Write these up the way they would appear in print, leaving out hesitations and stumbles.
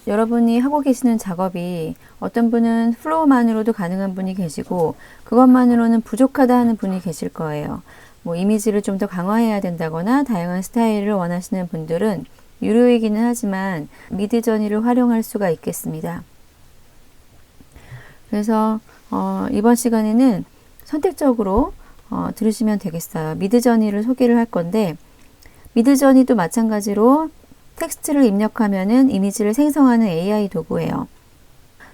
여러분이 하고 계시는 작업이 어떤 분은 플로우만으로도 가능한 분이 계시고 그것만으로는 부족하다 하는 분이 계실 거예요. 뭐 이미지를 좀 더 강화해야 된다거나 다양한 스타일을 원하시는 분들은 유료이기는 하지만 미드저니를 활용할 수가 있겠습니다. 그래서 이번 시간에는 선택적으로 들으시면 되겠어요. 미드저니를 소개를 할 건데 미드저니도 마찬가지로 텍스트를 입력하면은 이미지를 생성하는 AI 도구예요.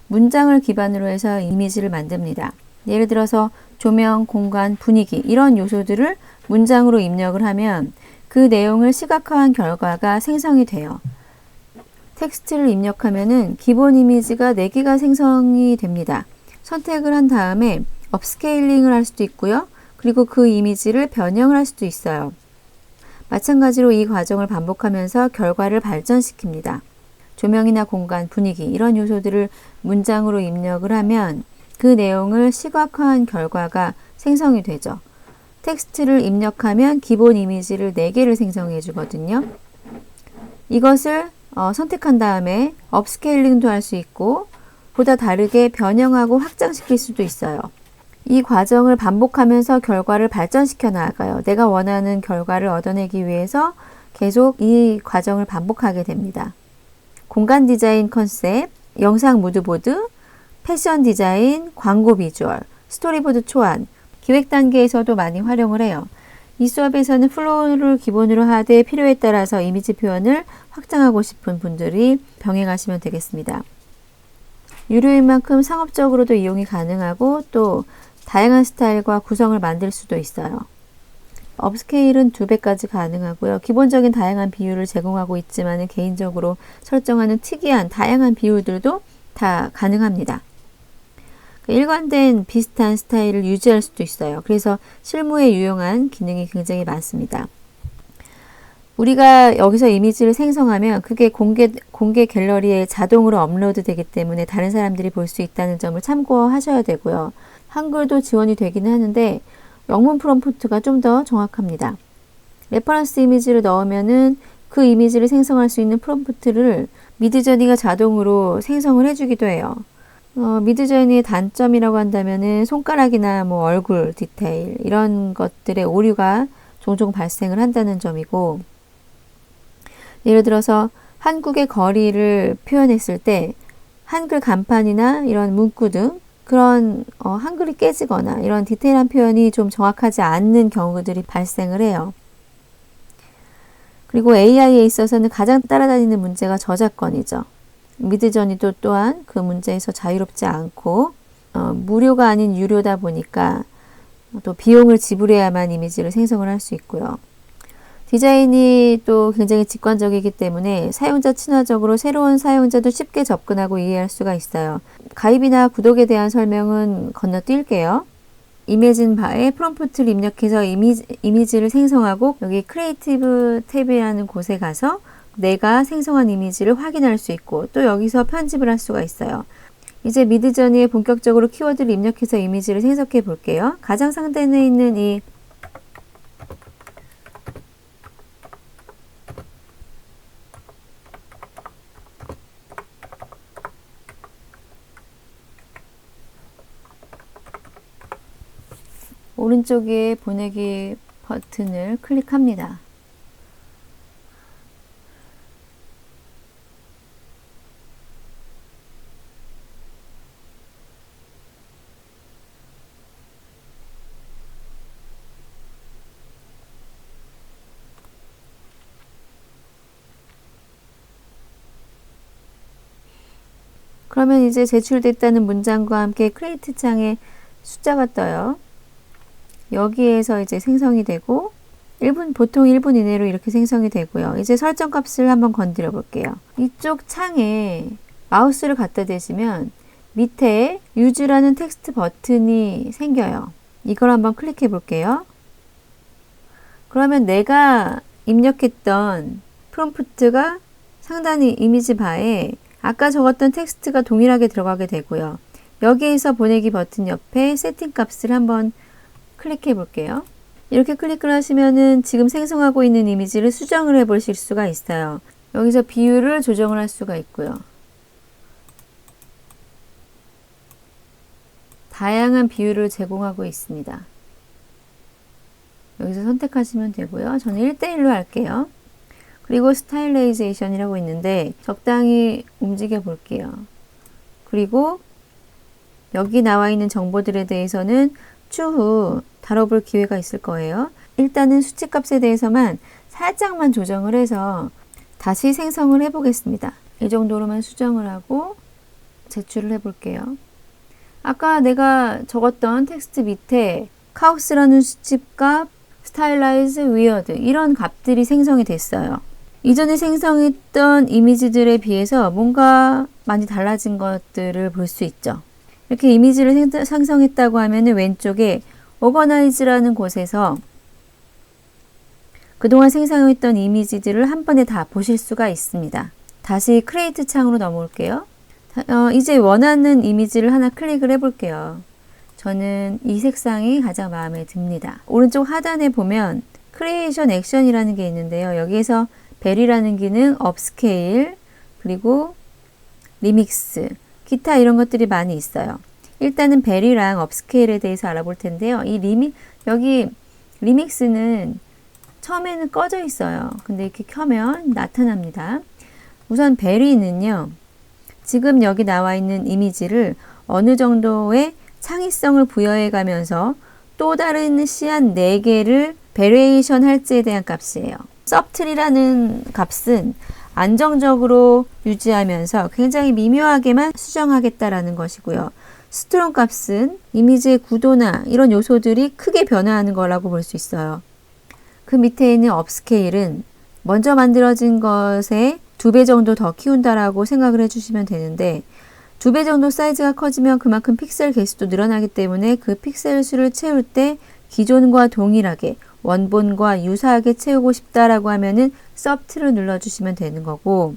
문장을 기반으로 해서 이미지를 만듭니다. 예를 들어서 조명, 공간, 분위기 이런 요소들을 문장으로 입력을 하면 그 내용을 시각화한 결과가 생성이 돼요. 텍스트를 입력하면은 기본 이미지가 4개가 생성이 됩니다. 선택을 한 다음에 업스케일링을 할 수도 있고요. 그리고 그 이미지를 변형을 할 수도 있어요. 마찬가지로 이 과정을 반복하면서 결과를 발전시킵니다. 조명이나 공간, 분위기 이런 요소들을 문장으로 입력을 하면 그 내용을 시각화한 결과가 생성이 되죠. 텍스트를 입력하면 기본 이미지를 4개를 생성해 주거든요. 이것을 선택한 다음에 업스케일링도 할 수 있고 보다 다르게 변형하고 확장시킬 수도 있어요. 이 과정을 반복하면서 결과를 발전시켜 나가요. 내가 원하는 결과를 얻어내기 위해서 계속 이 과정을 반복하게 됩니다. 공간 디자인 컨셉, 영상 무드보드, 패션 디자인, 광고 비주얼, 스토리보드 초안, 기획 단계에서도 많이 활용을 해요. 이 수업에서는 플로우를 기본으로 하되 필요에 따라서 이미지 표현을 확장하고 싶은 분들이 병행하시면 되겠습니다. 유료인 만큼 상업적으로도 이용이 가능하고 또 다양한 스타일과 구성을 만들 수도 있어요. 업스케일은 2배까지 가능하고요. 기본적인 다양한 비율을 제공하고 있지만 개인적으로 설정하는 특이한 다양한 비율들도 다 가능합니다. 일관된 비슷한 스타일을 유지할 수도 있어요. 그래서 실무에 유용한 기능이 굉장히 많습니다. 우리가 여기서 이미지를 생성하면 그게 공개 갤러리에 자동으로 업로드 되기 때문에 다른 사람들이 볼 수 있다는 점을 참고하셔야 되고요. 한글도 지원이 되기는 하는데 영문 프롬프트가 좀 더 정확합니다. 레퍼런스 이미지를 넣으면은 그 이미지를 생성할 수 있는 프롬프트를 미드저니가 자동으로 생성을 해주기도 해요. 미드저니의 단점이라고 한다면은 손가락이나 뭐 얼굴 디테일 이런 것들의 오류가 종종 발생을 한다는 점이고, 예를 들어서 한국의 거리를 표현했을 때 한글 간판이나 이런 문구 등 그런 한글이 깨지거나 이런 디테일한 표현이 좀 정확하지 않는 경우들이 발생을 해요. 그리고 AI에 있어서는 가장 따라다니는 문제가 저작권이죠. 미드저니도 또한 그 문제에서 자유롭지 않고 무료가 아닌 유료다 보니까 또 비용을 지불해야만 이미지를 생성을 할 수 있고요. 디자인이 또 굉장히 직관적이기 때문에 사용자 친화적으로 새로운 사용자도 쉽게 접근하고 이해할 수가 있어요. 가입이나 구독에 대한 설명은 건너뛸게요. 임해진 바에 프롬프트를 입력해서 이미지를 생성하고 여기 크리에이티브 탭이라는 곳에 가서 내가 생성한 이미지를 확인할 수 있고 또 여기서 편집을 할 수가 있어요. 이제 미드저니에 본격적으로 키워드를 입력해서 이미지를 생성해 볼게요. 가장 상단에 있는 이 오른쪽에 보내기 버튼을 클릭합니다. 그러면 이제 제출됐다는 문장과 함께 크리에이트 창에 숫자가 떠요. 여기에서 이제 생성이 되고 보통 1분 이내로 이렇게 생성이 되고요. 이제 설정 값을 한번 건드려 볼게요. 이쪽 창에 마우스를 갖다 대시면 밑에 유즈라는 텍스트 버튼이 생겨요. 이걸 한번 클릭해 볼게요. 그러면 내가 입력했던 프롬프트가 상단의 이미지 바에 아까 적었던 텍스트가 동일하게 들어가게 되고요. 여기에서 보내기 버튼 옆에 세팅 값을 한번 클릭해 볼게요. 이렇게 클릭을 하시면은 지금 생성하고 있는 이미지를 수정을 해 보실 수가 있어요. 여기서 비율을 조정을 할 수가 있고요. 다양한 비율을 제공하고 있습니다. 여기서 선택하시면 되고요. 저는 1:1로 할게요. 그리고 스타일라이제이션이라고 있는데 적당히 움직여 볼게요. 그리고 여기 나와 있는 정보들에 대해서는 추후 다뤄볼 기회가 있을 거예요. 일단은 수치값에 대해서만 살짝만 조정을 해서 다시 생성을 해 보겠습니다. 이 정도로만 수정을 하고 제출을 해 볼게요. 아까 내가 적었던 텍스트 밑에 카오스라는 수치값, 스타일라이즈, 위어드 이런 값들이 생성이 됐어요. 이전에 생성했던 이미지들에 비해서 뭔가 많이 달라진 것들을 볼 수 있죠. 이렇게 이미지를 생성했다고 하면 왼쪽에 오거나이즈라는 곳에서 그동안 생성했던 이미지들을 한 번에 다 보실 수가 있습니다. 다시 크리에이트 창으로 넘어올게요. 이제 원하는 이미지를 하나 클릭을 해볼게요. 저는 이 색상이 가장 마음에 듭니다. 오른쪽 하단에 보면 크리에이션 액션이라는 게 있는데요. 여기에서 벨이라는 기능, 업스케일, 그리고 리믹스, 기타 이런 것들이 많이 있어요. 일단은 벨이랑 업스케일에 대해서 알아볼 텐데요. 여기 리믹스는 처음에는 꺼져 있어요. 근데 이렇게 켜면 나타납니다. 우선 벨이는요. 지금 여기 나와 있는 이미지를 어느 정도의 창의성을 부여해 가면서 또 다른 씨앗 4개를 베리에이션 할지에 대한 값이에요. 서브틀이라는 값은 안정적으로 유지하면서 굉장히 미묘하게만 수정하겠다라는 것이고요. 스트롱 값은 이미지의 구도나 이런 요소들이 크게 변화하는 거라고 볼 수 있어요. 그 밑에 있는 업스케일은 먼저 만들어진 것에 2배 정도 더 키운다라고 생각을 해주시면 되는데 2배 정도 사이즈가 커지면 그만큼 픽셀 개수도 늘어나기 때문에 그 픽셀 수를 채울 때 기존과 동일하게 원본과 유사하게 채우고 싶다라고 하면은 서브트를 눌러주시면 되는 거고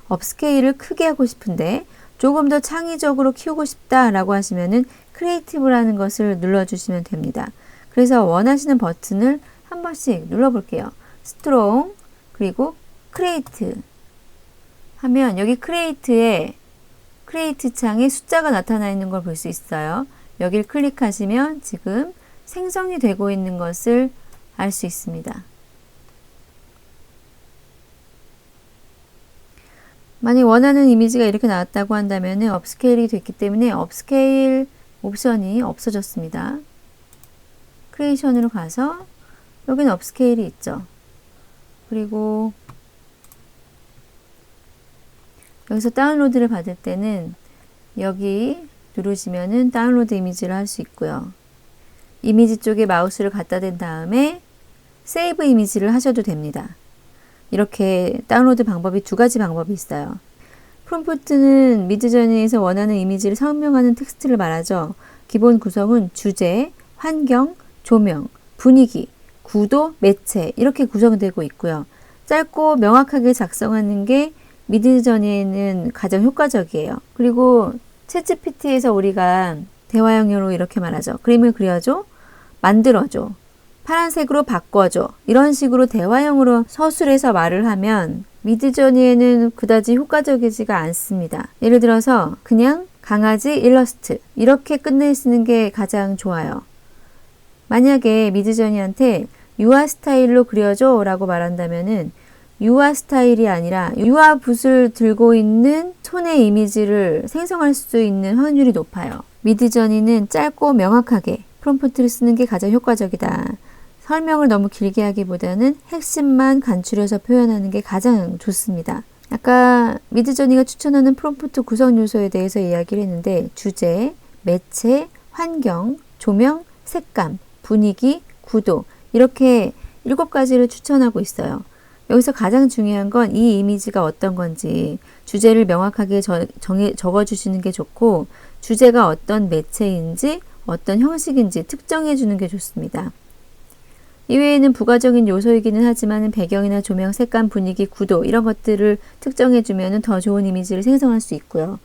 업스케일을 크게 하고 싶은데 조금 더 창의적으로 키우고 싶다라고 하시면은 크리에이티브라는 것을 눌러주시면 됩니다. 그래서 원하시는 버튼을 한 번씩 눌러볼게요. 스트롱 그리고 크리에이트 하면 여기 크리에이트 창에 숫자가 나타나 있는 걸 볼 수 있어요. 여기를 클릭하시면 지금 생성이 되고 있는 것을 알 수 있습니다. 만약 원하는 이미지가 이렇게 나왔다고 한다면 업스케일이 됐기 때문에 업스케일 옵션이 없어졌습니다. 크리에이션으로 가서 여기는 업스케일이 있죠. 그리고 여기서 다운로드를 받을 때는 여기 누르시면은 다운로드 이미지를 할 수 있고요. 이미지 쪽에 마우스를 갖다 댄 다음에 세이브 이미지를 하셔도 됩니다. 이렇게 다운로드 방법이 2가지 방법이 있어요. 프롬프트는 미드저니에서 원하는 이미지를 설명하는 텍스트를 말하죠. 기본 구성은 주제, 환경, 조명, 분위기, 구도, 매체 이렇게 구성되고 있고요. 짧고 명확하게 작성하는 게 미드저니에는 가장 효과적이에요. 그리고 챗GPT에서 우리가 대화형으로 이렇게 말하죠. 그림을 그려줘, 만들어줘, 파란색으로 바꿔줘 이런 식으로 대화형으로 서술해서 말을 하면 미드저니에는 그다지 효과적이지가 않습니다. 예를 들어서 그냥 강아지 일러스트 이렇게 끝내 쓰는 게 가장 좋아요. 만약에 미드저니한테 유아 스타일로 그려줘 라고 말한다면은 유아 스타일이 아니라 유아 붓을 들고 있는 손의 이미지를 생성할 수 있는 확률이 높아요. 미드저니는 짧고 명확하게 프롬프트를 쓰는 게 가장 효과적이다. 설명을 너무 길게 하기보다는 핵심만 간추려서 표현하는 게 가장 좋습니다. 아까 미드저니가 추천하는 프롬프트 구성 요소에 대해서 이야기를 했는데 주제, 매체, 환경, 조명, 색감, 분위기, 구도 이렇게 7가지를 추천하고 있어요. 여기서 가장 중요한 건 이 이미지가 어떤 건지 주제를 명확하게 적어주시는 게 좋고 주제가 어떤 매체인지 어떤 형식인지 특정해 주는 게 좋습니다. 이외에는 부가적인 요소이기는 하지만 배경이나 조명, 색감, 분위기, 구도 이런 것들을 특정해 주면 더 좋은 이미지를 생성할 수 있고요.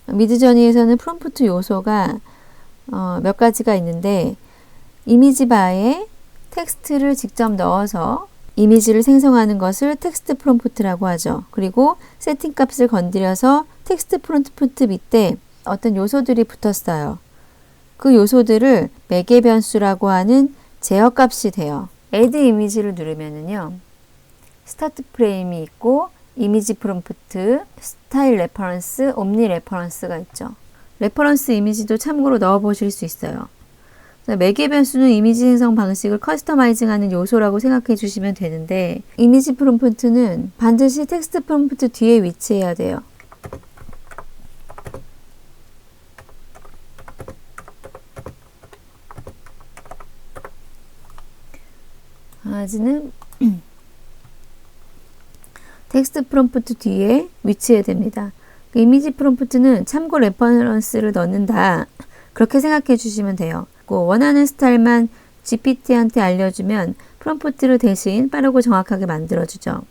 미드저니에서는 프롬프트 요소가 몇 가지가 있는데 이미지 바에 텍스트를 직접 넣어서 이미지를 생성하는 것을 텍스트 프롬프트라고 하죠. 그리고 세팅 값을 건드려서 텍스트 프롬프트 밑에 어떤 요소들이 붙었어요. 그 요소들을 매개 변수라고 하는 제어값이 돼요. add 이미지를 누르면은요. 스타트 프레임이 있고 이미지 프롬프트, 스타일 레퍼런스, 옴니 레퍼런스가 있죠. 레퍼런스 이미지도 참고로 넣어 보실 수 있어요. 매개 변수는 이미지 생성 방식을 커스터마이징하는 요소라고 생각해 주시면 되는데 이미지 프롬프트는 반드시 텍스트 프롬프트 뒤에 위치해야 돼요. 강아지는 텍스트 프롬프트 뒤에 위치해야 됩니다. 이미지 프롬프트는 참고 레퍼런스를 넣는다. 그렇게 생각해 주시면 돼요. 원하는 스타일만 GPT한테 알려주면 프롬프트를 대신 빠르고 정확하게 만들어주죠.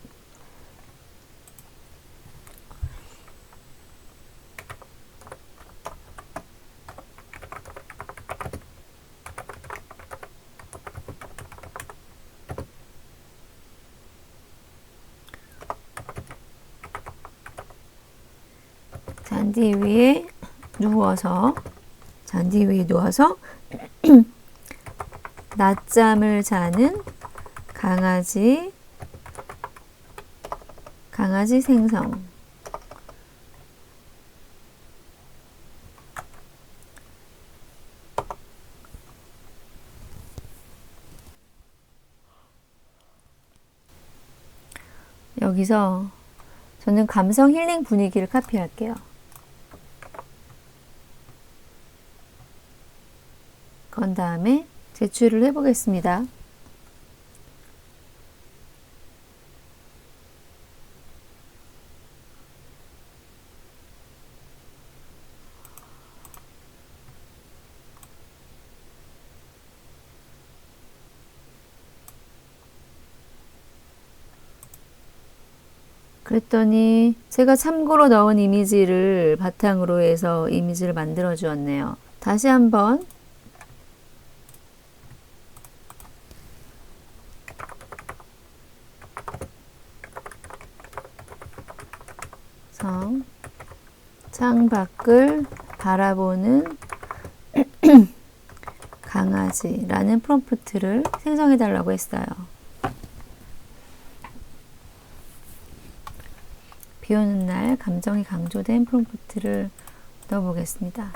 잔디 위에 누워서 낮잠을 자는 강아지 생성. 여기서 저는 감성 힐링 분위기를 카피할게요. 그런 다음에 제출을 해보겠습니다. 그랬더니 제가 참고로 넣은 이미지를 바탕으로 해서 이미지를 만들어 주었네요. 다시 한번 창밖을 바라보는 강아지라는 프롬프트를 생성해 달라고 했어요. 비 오는 날 감정이 강조된 프롬프트를 넣어보겠습니다.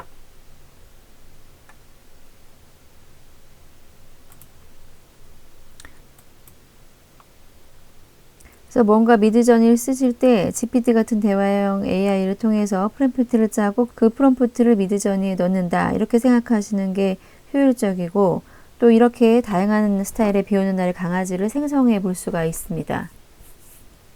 그래서 뭔가 미드저니를 쓰실 때 GPT 같은 대화형 AI를 통해서 프롬프트를 짜고 그 프롬프트를 미드저니에 넣는다 이렇게 생각하시는 게 효율적이고 또 이렇게 다양한 스타일의 비 오는 날 강아지를 생성해 볼 수가 있습니다.